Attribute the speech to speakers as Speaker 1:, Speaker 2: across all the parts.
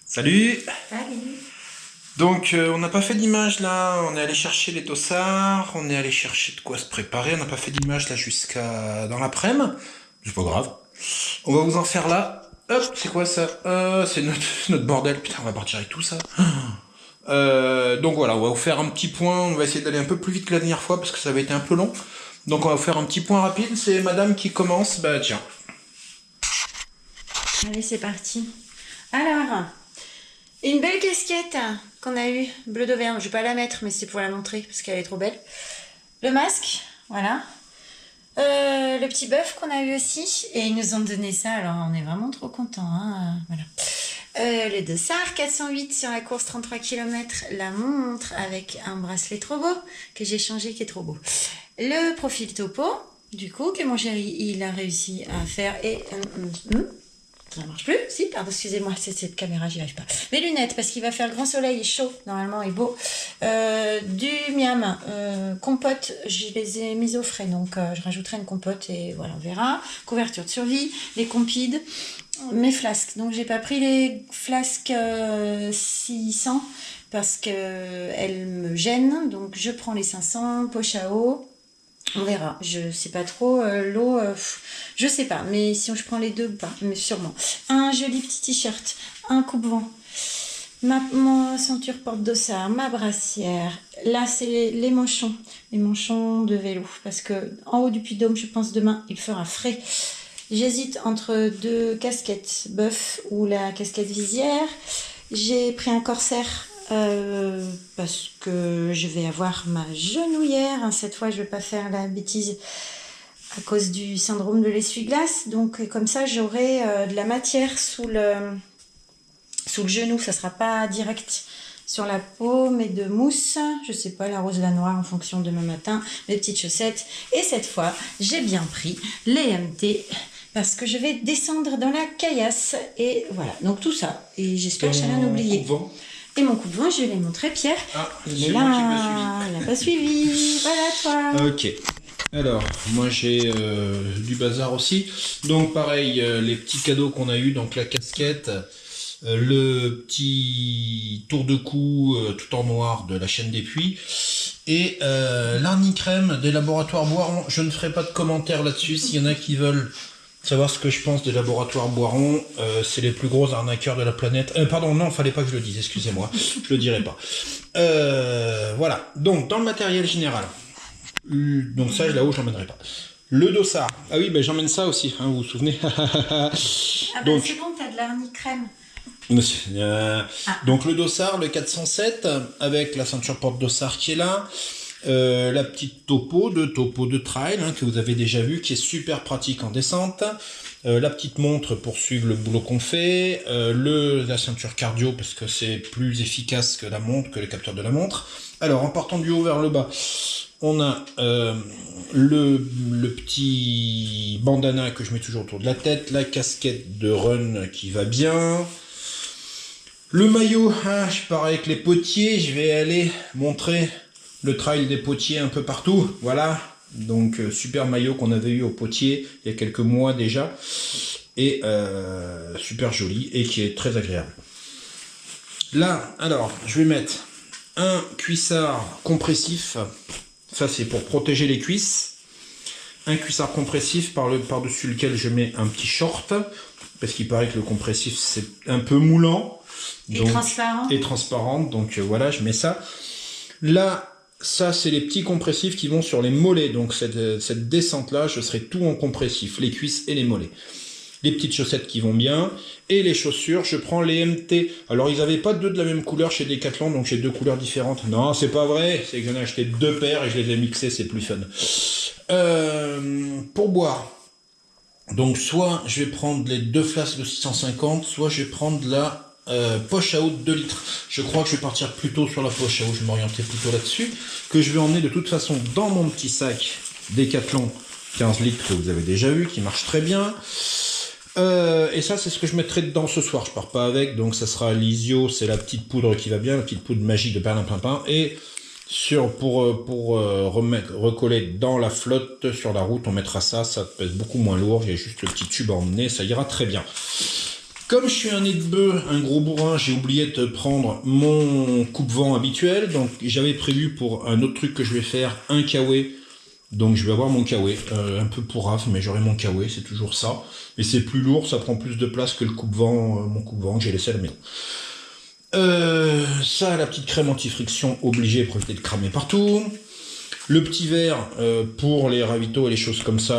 Speaker 1: Salut!
Speaker 2: Salut!
Speaker 1: Donc on n'a pas fait d'image là, on est allé chercher les dossards, on est allé chercher de quoi se préparer, on n'a pas fait d'image là jusqu'à dans l'après-midi, c'est pas grave. On va vous en faire là, hop, c'est quoi ça? C'est notre bordel, putain on va partir avec tout ça. Donc voilà, on va vous faire un petit point, on va essayer d'aller un peu plus vite que la dernière fois parce que ça avait été un peu long. Donc on va vous faire un petit point rapide, c'est madame qui commence, bah tiens.
Speaker 2: Allez, c'est parti. Alors, une belle casquette qu'on a eue, bleu d'Auvergne. Je vais pas la mettre, mais c'est pour la montrer parce qu'elle est trop belle. Le masque, voilà. Le petit bœuf qu'on a eu aussi. Et ils nous ont donné ça, alors on est vraiment trop contents. Hein, voilà. Le dossard 408 sur la course 33 km. La montre avec un bracelet trop beau que j'ai changé, qui est trop beau. Le profil topo, du coup, que mon chéri il a réussi à faire. Et ça ne marche plus, si, pardon, excusez-moi, c'est cette caméra, j'y arrive pas. Mes lunettes, parce qu'il va faire le grand soleil et chaud, normalement, et beau. Du miam, compote, je les ai mises au frais, donc je rajouterai une compote et voilà, on verra. Couverture de survie, les compides, mes flasques. Donc j'ai pas pris les flasques 600 parce qu'elles me gênent, donc je prends les 500, poche à eau. On verra, je sais pas trop, l'eau, je sais pas, mais si je prends les deux ou pas, mais sûrement. Un joli petit t-shirt, un coupe-vent, ma ceinture porte-dossard, ma brassière, là c'est les manchons de vélo, parce que en haut du Puy-de-Dôme, je pense demain, il fera frais. J'hésite entre deux casquettes bœuf ou la casquette visière. J'ai pris un corsaire. Parce que je vais avoir ma genouillère. Cette fois, je ne vais pas faire la bêtise à cause du syndrome de l'essuie-glace. Donc, comme ça, j'aurai de la matière sous le genou. Ça ne sera pas direct sur la peau, mais de mousse. Je ne sais pas, la rose, la noire, en fonction de demain matin. Mes petites chaussettes. Et cette fois, j'ai bien pris les MT. Parce que je vais descendre dans la caillasse. Et voilà, donc tout ça. Et j'espère que je n'ai rien oublié. Et mon coup de vent, je l'ai montré, Pierre.
Speaker 1: Ah,
Speaker 2: il est là, il n'a pas suivi. Voilà, toi.
Speaker 1: Ok. Alors, moi j'ai du bazar aussi. Donc pareil, les petits cadeaux qu'on a eu, donc la casquette, le petit tour de cou tout en noir de la chaîne des Puits, et l'arnicrème des laboratoires Boiron. Je ne ferai pas de commentaires là-dessus, s'il y en a qui veulent savoir ce que je pense des laboratoires Boiron, c'est les plus gros arnaqueurs de la planète. Pardon, non, fallait pas que je le dise, excusez-moi, je le dirai pas. Voilà, donc dans le matériel général, donc ça là-haut j'emmènerai pas. Le dossard, ah oui, ben j'emmène ça aussi, hein, vous vous souvenez.
Speaker 2: Ah ben c'est bon, t'as de l'arnicrème.
Speaker 1: Donc le dossard, le 407, avec la ceinture porte-dossard qui est là. La petite topo de trail hein, que vous avez déjà vu, qui est super pratique en descente, la petite montre pour suivre le boulot qu'on fait, la ceinture cardio parce que c'est plus efficace que la montre, que le capteur de la montre. Alors en partant du haut vers le bas, on a le petit bandana que je mets toujours autour de la tête, la casquette de run qui va bien. Le maillot, hein, je pars avec les potiers, je vais aller montrer le trail des potiers un peu partout, voilà, donc super maillot qu'on avait eu au potier il y a quelques mois déjà, et super joli, et qui est très agréable. Là, alors, je vais mettre un cuissard compressif, ça c'est pour protéger les cuisses, un cuissard compressif par-dessus lequel je mets un petit short, parce qu'il paraît que le compressif c'est un peu moulant, donc, et transparent, donc voilà, je mets ça. Là, ça, c'est les petits compressifs qui vont sur les mollets. Donc, cette descente-là, je serai tout en compressif, les cuisses et les mollets. Les petites chaussettes qui vont bien. Et les chaussures, je prends les MT. Alors, ils n'avaient pas deux de la même couleur chez Decathlon, donc j'ai deux couleurs différentes. Non, c'est pas vrai. C'est que j'en ai acheté deux paires et je les ai mixées, c'est plus fun. Pour boire, donc soit je vais prendre les 2 flasques de 650, soit je vais prendre la poche à eau de 2 litres. Je crois que je vais partir plutôt sur la poche à eau, je vais m'orienter plutôt là-dessus, que je vais emmener de toute façon dans mon petit sac Décathlon 15 litres que vous avez déjà vu, qui marche très bien. Et ça, c'est ce que je mettrai dedans ce soir. Je pars pas avec, donc ça sera l'Isio, c'est la petite poudre qui va bien, la petite poudre magique de Perlimpinpin. Et pour recoller dans la flotte sur la route, on mettra ça pèse beaucoup moins lourd. Il y a juste le petit tube à emmener, ça ira très bien. Comme je suis un nez de bœuf, un gros bourrin, j'ai oublié de prendre mon coupe-vent habituel. Donc j'avais prévu pour un autre truc que je vais faire, un Kawe. Donc je vais avoir mon Kawe, un peu pour raf, mais j'aurai mon Kawe, c'est toujours ça. Mais c'est plus lourd, ça prend plus de place que le coupe-vent, mon coupe-vent que j'ai laissé à la maison. Ça, la petite crème anti-friction obligée pour éviter de cramer partout. Le petit verre pour les ravitaux et les choses comme ça,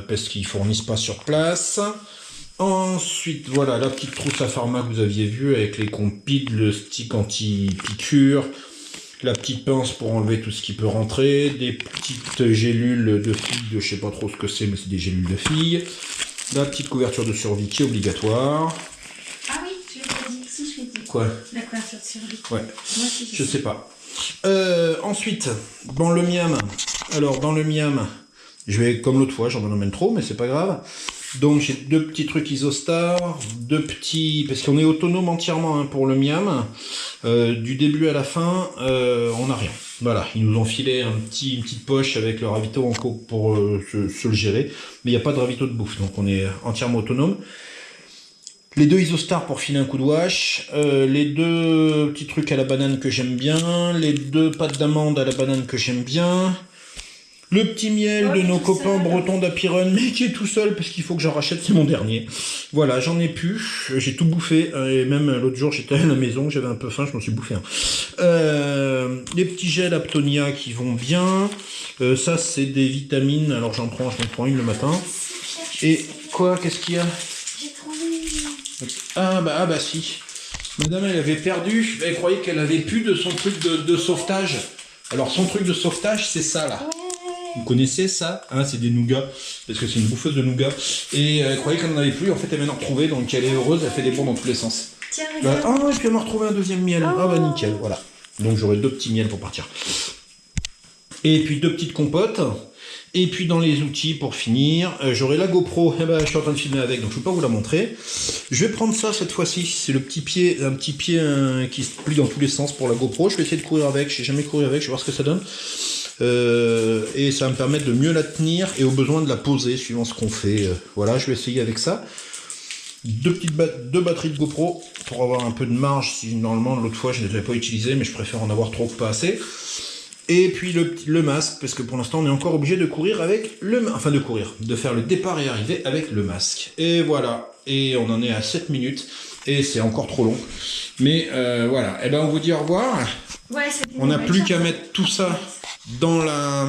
Speaker 1: parce qu'ils fournissent pas sur place. Ensuite, voilà, la petite trousse à pharma que vous aviez vue avec les compiles, le stick anti-piqûre, la petite pince pour enlever tout ce qui peut rentrer, des petites gélules de filles, je sais pas trop ce que c'est, mais c'est des gélules de filles. La petite couverture de survie qui est obligatoire.
Speaker 2: Ah oui, je l'ai pas dit. Si, je l'ai dit.
Speaker 1: Quoi?
Speaker 2: La couverture de survie.
Speaker 1: Ouais.
Speaker 2: Moi aussi,
Speaker 1: Je sais pas. Ensuite, dans le miam. Alors, dans le miam, je vais, comme l'autre fois, j'en emmène trop, mais c'est pas grave. Donc, j'ai 2 petits trucs Isostar, 2 petits... Parce qu'on est autonome entièrement hein, pour le miam. Du début à la fin, on n'a rien. Voilà, ils nous ont filé une petite poche avec le ravito en coke pour se le gérer. Mais il n'y a pas de ravito de bouffe, donc on est entièrement autonome. Les 2 Isostar pour filer un coup de wash, les 2 petits trucs à la banane que j'aime bien, les 2 pâtes d'amande à la banane que j'aime bien, le petit miel de nos copains bretons d'Apiron, mais qui est tout seul parce qu'il faut que j'en rachète, c'est mon dernier. Voilà, j'en ai plus, j'ai tout bouffé, et même l'autre jour j'étais à la maison, j'avais un peu faim, je m'en suis bouffé un. Les petits gels Aptonia qui vont bien, ça c'est des vitamines, alors j'en prends une le matin. Et quoi, qu'est-ce qu'il y a? Ah bah si. Madame, elle avait perdu, elle croyait qu'elle avait plus de son truc de sauvetage. Alors son truc de sauvetage, c'est ça là. Vous connaissez ça hein, c'est des nougats, parce que c'est une bouffeuse de nougats. Et elle croyait qu'elle n'en avait plus, en fait elle vient d'en retrouver, donc elle est heureuse, elle fait des bonds dans tous les sens.
Speaker 2: Tiens, regarde.
Speaker 1: Ah, et puis elle m'a retrouvé un deuxième miel. Ah bah nickel, voilà. Donc j'aurai 2 petits miels pour partir. Et puis 2 petites compotes. Et puis dans les outils pour finir, j'aurai la GoPro, je suis en train de filmer avec donc je ne peux pas vous la montrer. Je vais prendre ça cette fois-ci, c'est le petit pied, un petit pied qui se plie dans tous les sens pour la GoPro. Je vais essayer de courir avec, je n'ai jamais couru avec, je vais voir ce que ça donne. Et ça va me permettre de mieux la tenir et au besoin de la poser suivant ce qu'on fait. Voilà, je vais essayer avec ça. 2 batteries de GoPro pour avoir un peu de marge, si normalement l'autre fois je ne les avais pas utilisées, mais je préfère en avoir trop que pas assez. Et puis le masque, parce que pour l'instant on est encore obligé de courir avec de faire le départ et arriver avec le masque. Et voilà, et on en est à 7 minutes, et c'est encore trop long. Mais voilà, et ben on vous dit au revoir.
Speaker 2: Ouais,
Speaker 1: on n'a plus qu'à mettre tout ça dans la...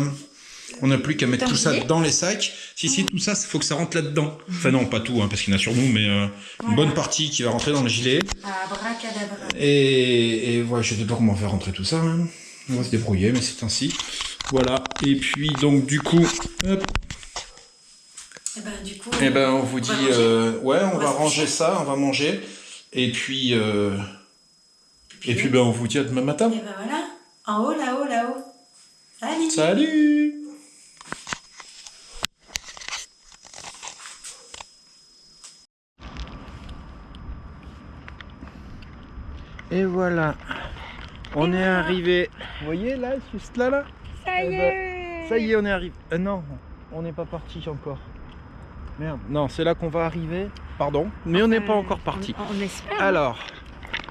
Speaker 1: On n'a plus qu'à mettre tout ça dans les sacs. Si, tout ça, il faut que ça rentre là-dedans. Enfin non, pas tout, hein, parce qu'il y en a sur nous, mais une bonne partie qui va rentrer dans le gilet.
Speaker 2: Abracadabra.
Speaker 1: Et voilà, je ne sais pas comment faire rentrer tout ça. Hein. On va se débrouiller, mais c'est ainsi. Voilà, et puis donc du coup... Hop. Et ben on vous dit... ouais, on va ranger ça, on va manger. Et puis... Et puis ben on vous dit à demain matin.
Speaker 2: Et ben voilà, en haut, là-haut. Salut.
Speaker 1: Salut. Et voilà, on est arrivé. Vous voyez là, juste là.
Speaker 2: Ça y est.
Speaker 1: Ça y est, on est arrivé. Non, on n'est pas parti encore. Merde. Non, c'est là qu'on va arriver. Pardon, mais on n'est pas encore parti.
Speaker 2: On espère.
Speaker 1: Alors,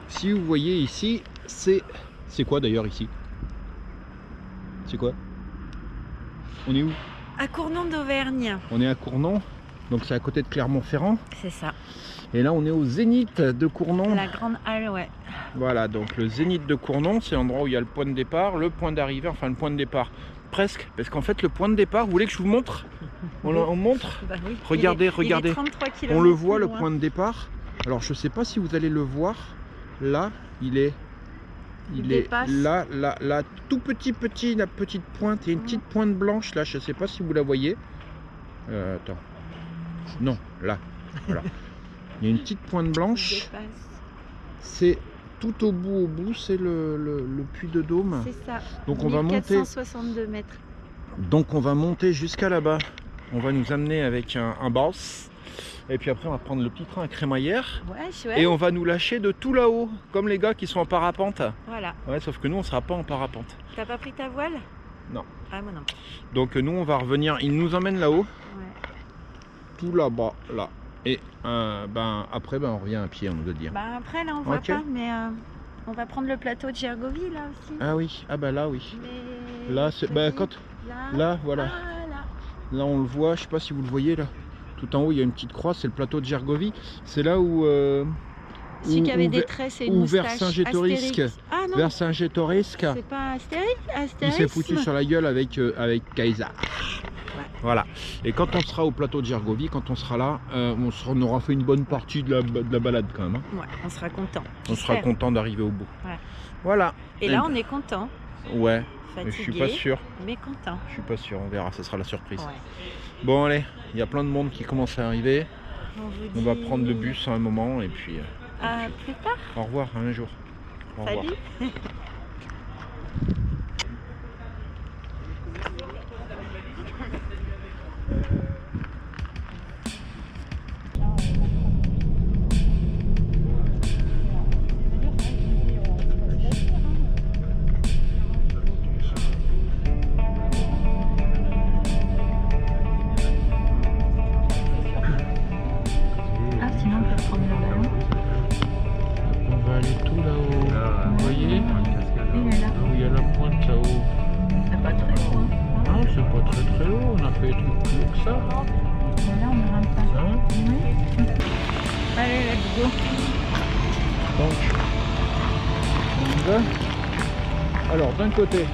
Speaker 1: si vous voyez ici, c'est quoi d'ailleurs ici? C'est quoi? On est où?
Speaker 2: À Cournon d'Auvergne.
Speaker 1: On est à Cournon, donc c'est à côté de Clermont-Ferrand.
Speaker 2: C'est ça.
Speaker 1: Et là, on est au Zénith de Cournon.
Speaker 2: La grande halle, ouais.
Speaker 1: Voilà, donc le Zénith de Cournon, c'est l'endroit où il y a le point de départ, le point d'arrivée, enfin le point de départ, presque. Parce qu'en fait, le point de départ, vous voulez que je vous montre? On montre?
Speaker 2: Bah oui.
Speaker 1: Regardez,
Speaker 2: il est 33 km
Speaker 1: on le voit, le point de départ. Alors, je sais pas si vous allez le voir. Là, il est Il
Speaker 2: dépasse.
Speaker 1: est là, tout petit, la petite pointe. Il y a une petite pointe blanche là, je sais pas si vous la voyez. Attends. Non, là. Voilà. Il y a une petite pointe blanche. C'est tout au bout, c'est le puits de Dôme.
Speaker 2: C'est ça.
Speaker 1: Donc on va monter.
Speaker 2: 1462 mètres.
Speaker 1: Donc on va monter jusqu'à là-bas. On va nous amener avec un bus. Et puis après on va prendre le petit train à Crémaillère.
Speaker 2: Ouais, chouette.
Speaker 1: Et on va nous lâcher de tout là-haut, comme les gars qui sont en parapente.
Speaker 2: Voilà.
Speaker 1: Ouais, sauf que nous on sera pas en parapente.
Speaker 2: T'as pas pris ta voile?
Speaker 1: Non.
Speaker 2: Ah, moi non.
Speaker 1: Donc nous on va revenir, ils nous emmènent là-haut.
Speaker 2: Ouais.
Speaker 1: Tout là-bas, là. Et après on revient à pied, on doit dire.
Speaker 2: Bah après là on voit
Speaker 1: Ok.
Speaker 2: pas, mais on va prendre le plateau de Gergovie là aussi.
Speaker 1: Ah oui, là oui.
Speaker 2: Mais
Speaker 1: Là c'est.
Speaker 2: vas-y,
Speaker 1: Quand.
Speaker 2: là,
Speaker 1: Là, voilà.
Speaker 2: ah, là.
Speaker 1: Là on le voit, je sais pas si vous le voyez là. Tout en haut il y a une petite croix, c'est le plateau de Gergovie. C'est là où.
Speaker 2: Celui qui avait des tresses et une
Speaker 1: ou vers
Speaker 2: moustache.
Speaker 1: Saint-Gétorisque.
Speaker 2: Astérix. Ah non,
Speaker 1: Vers Saint-Gétorisque.
Speaker 2: c'est pas Astérix.
Speaker 1: Il
Speaker 2: Astérix.
Speaker 1: s'est foutu sur la gueule avec Kaisa.
Speaker 2: Ouais.
Speaker 1: Voilà. Et quand on sera au plateau de Gergovie, quand on sera là, on aura fait une bonne partie de la balade quand même. Hein.
Speaker 2: Ouais, on sera content.
Speaker 1: On sera content d'arriver au bout.
Speaker 2: Ouais.
Speaker 1: Voilà.
Speaker 2: Et là on est content.
Speaker 1: Ouais. Mais
Speaker 2: Fatigué.
Speaker 1: je suis pas sûr.
Speaker 2: Mais content.
Speaker 1: Je suis pas sûr. On verra. Ce sera la surprise.
Speaker 2: Ouais.
Speaker 1: Bon allez. Il y a plein de monde qui commence à arriver.
Speaker 2: On
Speaker 1: On va prendre le bus à un moment et puis.
Speaker 2: À plus tard.
Speaker 1: Au revoir. Un jour. Au revoir.
Speaker 2: Salut. Ah, sinon on peut prendre le ballon.
Speaker 1: On va aller tout là-haut. Vous voyez?
Speaker 2: Il est là.
Speaker 1: Où il y a la pointe là-haut.
Speaker 2: C'est pas très loin.
Speaker 1: Non, c'est pas très haut. On a fait des trucs plus haut que ça.
Speaker 2: Mais là on ne rentre pas.
Speaker 1: Hein?
Speaker 2: Oui. Allez, let's go.
Speaker 1: Donc, on y va. Alors, d'un côté,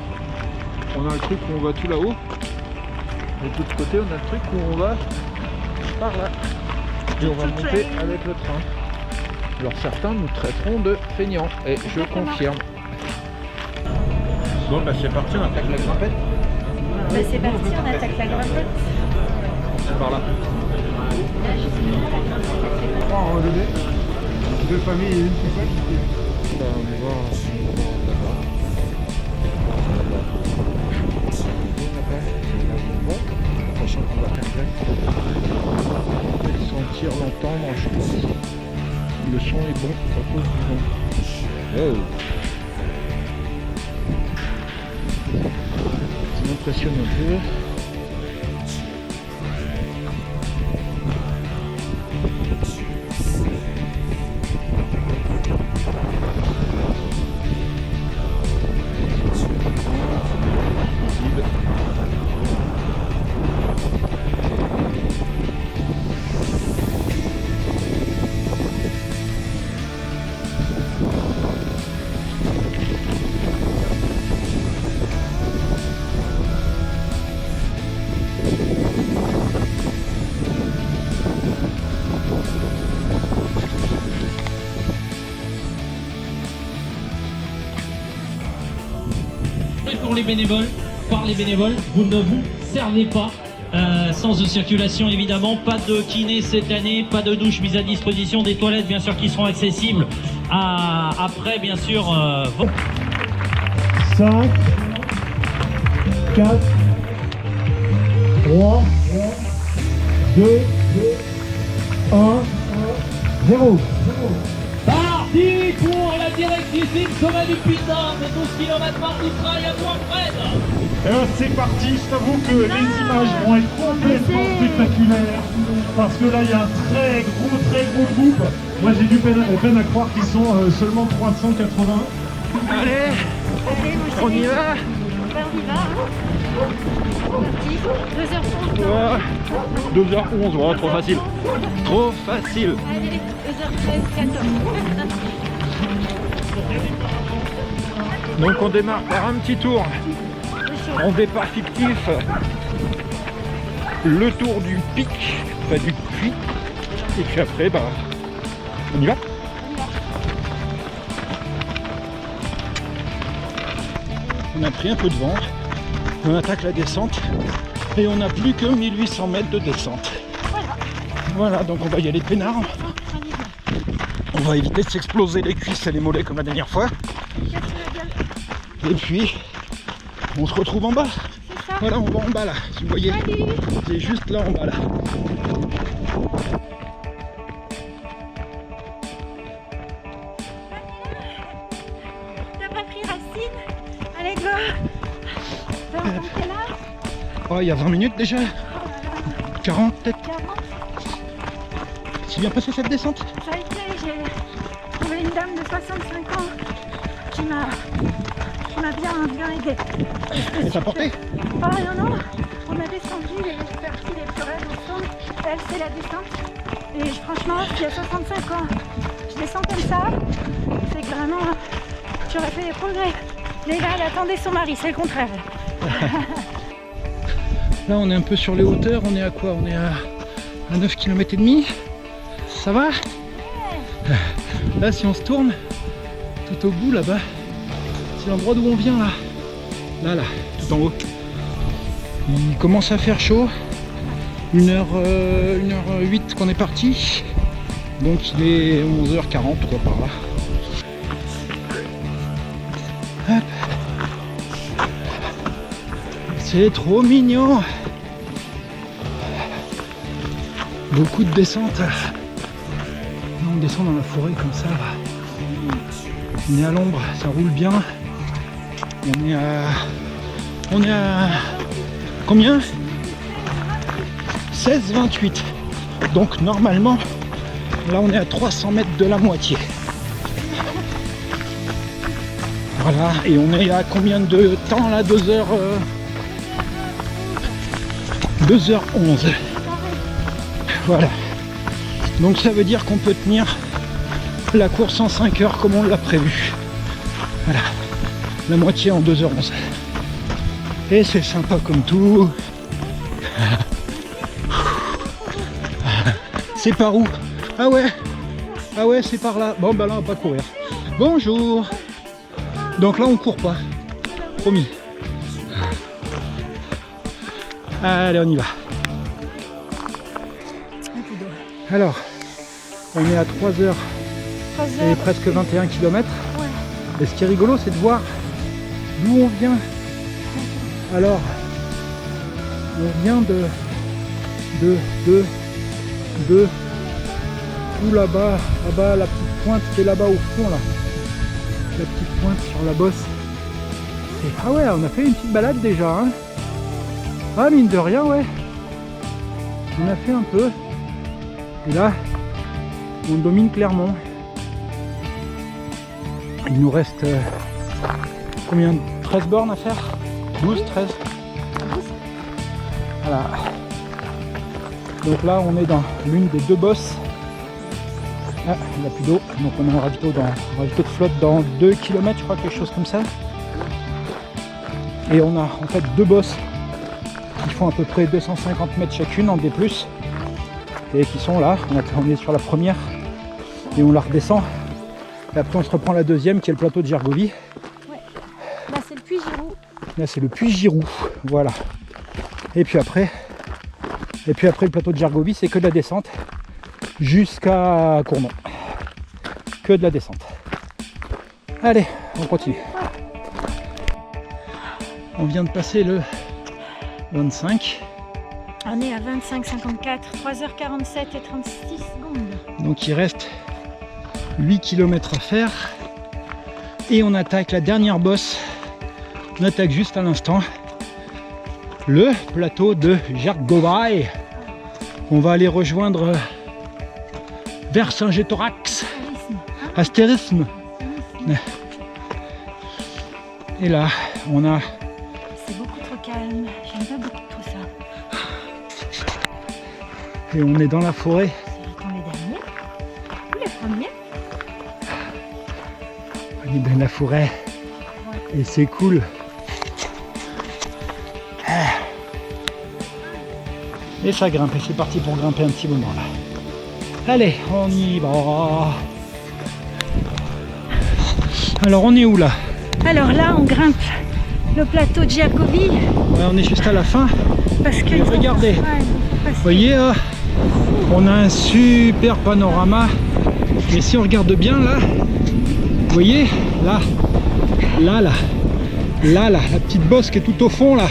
Speaker 1: on a le truc où on va tout là-haut. Et de l'autre côté, on a le truc où on va par là. Et on va monter avec le train. Alors, certains nous traiteront de feignants. Et je confirme. Bon, bah c'est parti, on attaque la grimpette.
Speaker 2: Bah, c'est parti, on attaque la grimpette.
Speaker 1: C'est par là.
Speaker 3: Oh, regardez. Deux familles et une seule.
Speaker 1: Bah, on va voir là-bas. Sachant qu'on va faire sentir, l'entendre, je pense. Le son est bon à cause du vent. Oh. Ça m'impressionne un peu.
Speaker 4: Pour les bénévoles, par les bénévoles, vous ne vous servez pas. Sens de circulation évidemment, pas de kiné cette année, pas de douche mise à disposition, des toilettes bien sûr qui seront accessibles après bien sûr.
Speaker 3: 5, 4, 3, 2, 1, 0.
Speaker 4: Parti pour la directrice sommet du Pitin, de 12 km par du trail à Bois-Fred.
Speaker 3: C'est parti, je t'avoue que les images vont être complètement spectaculaires parce que là il y a un très gros groupe. Moi j'ai du peine à croire qu'ils sont seulement 380.
Speaker 1: Allez,
Speaker 2: Allez, moi,
Speaker 1: on y va.
Speaker 2: Bah, on y va. Parti. 2h30.
Speaker 1: Ouais. 2h11, ouais, trop facile. Trop facile.
Speaker 2: Allez, 2h13, 14.
Speaker 1: Donc on démarre par un petit tour en départ fictif. Le tour du pic, enfin du puits. Et puis après, bah, on y va. on a pris un peu de vent, on attaque la descente et on n'a plus que 1800 mètres de descente. Voilà, donc on va y aller peinard. On va éviter de s'exploser les cuisses et les mollets comme la dernière fois. Et puis, on se retrouve en bas. Voilà, on va en bas là, si vous voyez. C'est juste là en bas là.
Speaker 2: T'as pas pris Racine? Allez, go! T'as raconté quel âge?
Speaker 1: Oh, il y a 20 minutes déjà. 40 peut-être.
Speaker 2: 40.
Speaker 1: C'est bien passé cette descente?
Speaker 2: Ça a été, j'ai trouvé une dame de 65 ans qui m'a bien aidée.
Speaker 1: Elle t'a porté?
Speaker 2: Ah non, on a descendu les parties les plus raides ensemble. Elle, c'est la descente. Et franchement, il y a 65 ans, je descends comme ça, c'est que vraiment, tu aurais fait des progrès. Mais là, elle attendait son mari, c'est le contraire.
Speaker 1: Là, on est un peu sur les hauteurs. On est à quoi? On est à 9 km et demi. Ça va? Là, si on se tourne, tout au bout, là-bas, c'est l'endroit d'où on vient, là. Là, tout en haut. Il commence à faire chaud. 1h08 qu'on est parti. Donc, il est 11h40, quoi, par là. Hop. C'est trop mignon. Beaucoup de descentes. On descend dans la forêt comme ça. On est à l'ombre, ça roule bien. On est à combien? 16,28. Donc normalement, là on est à 300 mètres de la moitié. Voilà, et on est à combien de temps là? 2h11. Voilà. Donc ça veut dire qu'on peut tenir la course en 5 heures comme on l'a prévu. Voilà. La moitié en 2h11. Et c'est sympa comme tout. C'est par où? Ah ouais, c'est par là. Bon bah là on va pas courir. Bonjour. Donc là on court pas. Promis. Allez, on y va. Alors, on est à 3h et presque 21 km.
Speaker 2: Ouais.
Speaker 1: Et ce qui est rigolo, c'est de voir d'où on vient. Alors, on vient de tout là-bas, la petite pointe qui est là-bas au fond, là. La petite pointe sur la bosse. Ah ouais, on a fait une petite balade déjà, hein. Ah, mine de rien, ouais. On a fait un peu. Et là, on domine Clermont. Il nous reste combien? 13 bornes à faire? 12, 13. Voilà. Donc là, on est dans l'une des deux bosses. Ah, il n'y a plus d'eau. Donc on a un ravito de flotte dans 2 km, je crois, quelque chose comme ça. Et on a en fait deux bosses qui font à peu près 250 mètres chacune en D+. Et qui sont là. On est sur la première et on la redescend. Et après on se reprend la deuxième qui est le plateau de Gergovie.
Speaker 2: Ouais. Là c'est le puits Giroux.
Speaker 1: Là c'est le puits Giroux. Voilà. Et puis après le plateau de Gergovie, c'est que de la descente jusqu'à Cournon. Que de la descente. Allez, on continue. On vient de passer le 25.
Speaker 2: On est à 25,54, 3h47 et 36 secondes.
Speaker 1: Donc il reste 8 km à faire. Et on attaque la dernière bosse. On attaque juste à l'instant le plateau de Gergovie. On va aller rejoindre Vercingétorix. Astérisme. Et là, on a...
Speaker 2: C'est beaucoup trop calme. J'aime pas beaucoup tout ça.
Speaker 1: Et on est dans la forêt.
Speaker 2: C'est quand les derniers ou les premiers?
Speaker 1: On est dans la forêt. Et c'est cool. Et ça grimpe. Et c'est parti pour grimper un petit moment là. Allez, on y va. Alors on est où là?
Speaker 2: Alors là, on grimpe le plateau de Giacobi.
Speaker 1: Ouais, on est juste à la fin.
Speaker 2: Parce que
Speaker 1: Et regardez, vous voyez, on a un super panorama. Et si on regarde bien là, vous voyez, là, la petite bosse qui est tout au fond là,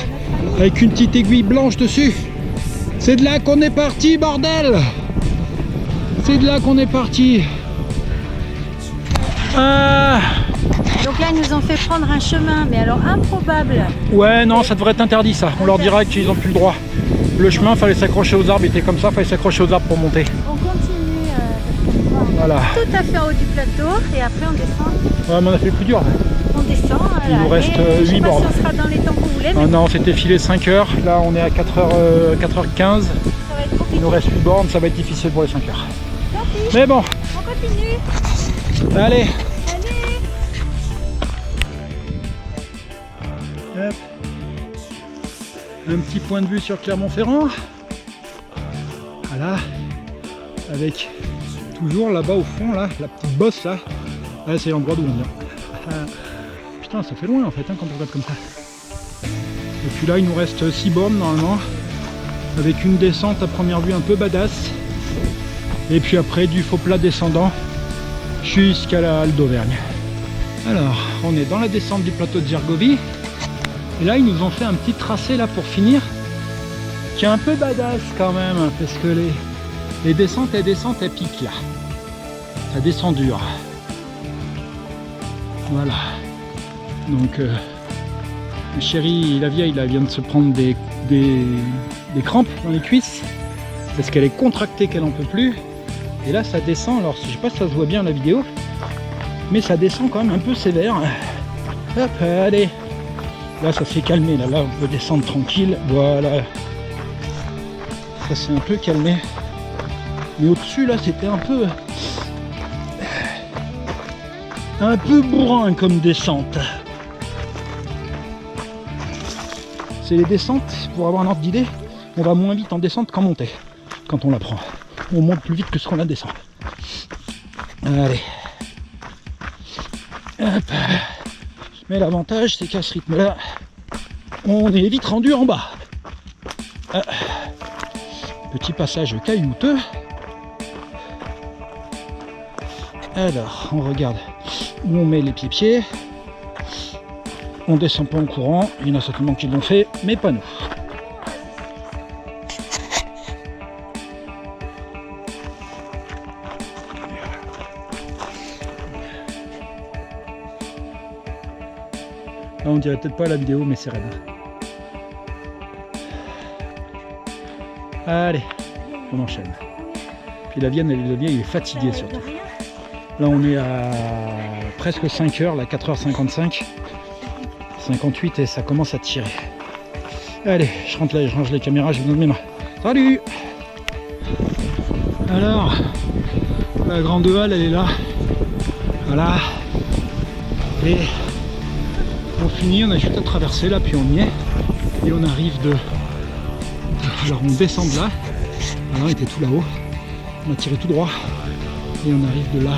Speaker 1: avec une petite aiguille blanche dessus. C'est de là qu'on est parti, bordel! C'est de là qu'on est parti.
Speaker 2: Donc là, ils nous ont fait prendre un chemin, mais alors improbable.
Speaker 1: Ouais, non, ça devrait être interdit ça. On leur dira qu'ils n'ont plus le droit. Le chemin, fallait s'accrocher aux arbres, il était comme ça, fallait s'accrocher aux arbres pour monter.
Speaker 2: On continue
Speaker 1: Voilà.
Speaker 2: tout à fait en haut du plateau et après on descend.
Speaker 1: Ouais, mais on a fait le plus dur.
Speaker 2: On descend.
Speaker 1: Il nous reste 8 bornes.
Speaker 2: Je sais pas si on sera dans les temps que vous voulez, mais
Speaker 1: Non, non, c'était filé 5 heures. Là, on est à 4h15.
Speaker 2: ça va être
Speaker 1: Il
Speaker 2: compliqué.
Speaker 1: nous reste 8 bornes, ça va être difficile pour les 5 heures.
Speaker 2: Tant pis,
Speaker 1: Mais bon,
Speaker 2: on continue.
Speaker 1: allez.
Speaker 2: Allez.
Speaker 1: Hop. Un petit point de vue sur Clermont-Ferrand. Voilà. Avec toujours là-bas au fond, là, la petite bosse là. Là, c'est l'endroit d'où on vient. Putain, ça fait loin en fait hein, quand on regarde comme ça. Et puis là, il nous reste 6 bornes normalement. Avec une descente à première vue un peu badass. Et puis après, du faux plat descendant jusqu'à la halle d'Auvergne. Alors, on est dans la descente du plateau de Gergovie. Et là, ils nous ont fait un petit tracé là pour finir, qui est un peu badass quand même, parce que les descentes, elles piquent là. Ça descend dur. Voilà. Donc, le chéri, la vieille, là, vient de se prendre des crampes dans les cuisses, parce qu'elle est contractée, qu'elle n'en peut plus. Et là, ça descend. Alors, je sais pas si ça se voit bien la vidéo, mais ça descend quand même un peu sévère. Hop, allez. Là, ça s'est calmé. Là, on peut descendre tranquille. Voilà. Ça s'est un peu calmé. Mais au-dessus, là, c'était un peu bourrin comme descente. C'est les descentes, pour avoir un ordre d'idée, on va moins vite en descente qu'en montée. Quand on la prend. On monte plus vite que ce qu'on la descend. Allez. Hop. Mais l'avantage, c'est qu'à ce rythme-là, on est vite rendu en bas. Petit passage caillouteux. Alors, on regarde où on met les pieds. On descend pas en courant. Il y en a certainement qui l'ont fait, mais pas nous. Là, on dirait peut-être pas la vidéo, mais c'est raide. Allez, on enchaîne. Puis la vieille, il est fatigué surtout. Là, on est à presque 5 heures, là, 4h55. 58 et ça commence à tirer. Allez, je rentre là, je range les caméras, je vous donne mes mains. Salut! Alors, la grande halle, elle est là. Voilà. Et on finit, on a juste à traverser là, puis on y est. Et on arrive de... Alors on descend de là. Là, on était tout là-haut. On a tiré tout droit. Et on arrive de là.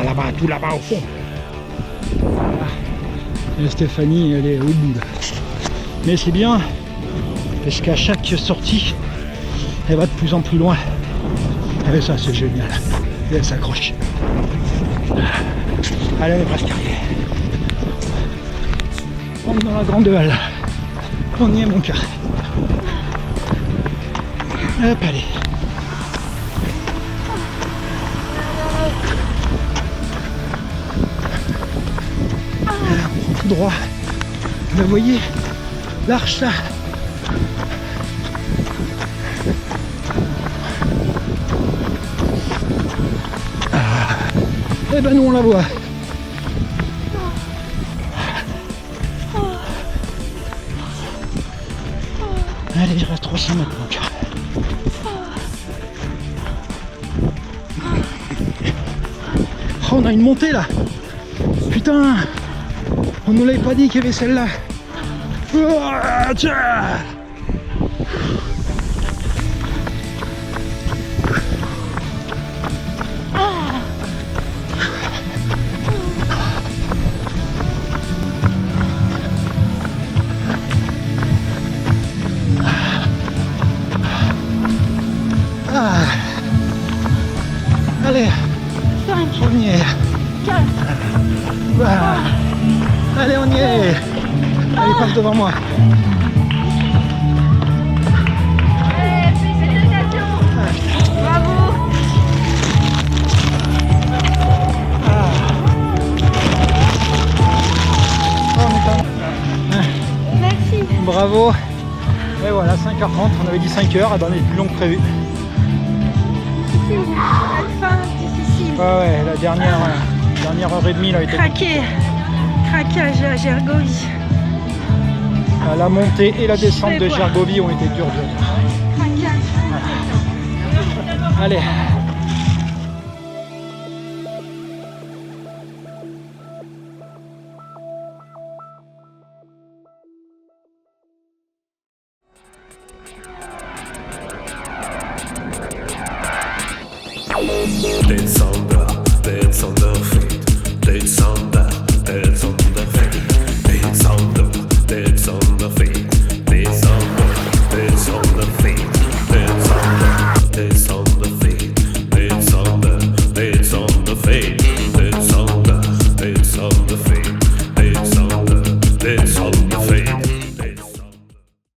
Speaker 1: Là-bas, tout là-bas au fond. Voilà. Et Stéphanie, elle est au bout là. Mais c'est bien, parce qu'à chaque sortie, elle va de plus en plus loin. Et ça, c'est génial. Et elle s'accroche. Allez, on est presque arrivé. On est dans la grande halle. On y est, mon cœur. Hop, allez. On prend tout droit. Vous voyez l'arche là. Eh ben nous on la voit. Allez, il reste 300 mètres mon cœur. Oh, on a une montée là. Putain, on ne l'avait pas dit qu'il y avait celle-là. Oh, tiens. On y est.
Speaker 2: 4.
Speaker 1: Voilà. Allez, on y est. Allez, passe devant moi.
Speaker 2: Allez, félicitations. Bravo. Merci.
Speaker 1: Bravo. Et voilà, 5h30. On avait dit 5h. Ah ben, on est plus long que prévu.
Speaker 2: Difficile. La fin, difficile.
Speaker 1: Ouais, la dernière heure et demie là, était
Speaker 2: Craquage à Gergovie.
Speaker 1: la montée et la descente de
Speaker 2: voir.
Speaker 1: Gergovie ont été dures.
Speaker 2: Craquage.
Speaker 1: Allez.
Speaker 5: Dead Sound Feet, Dead Sound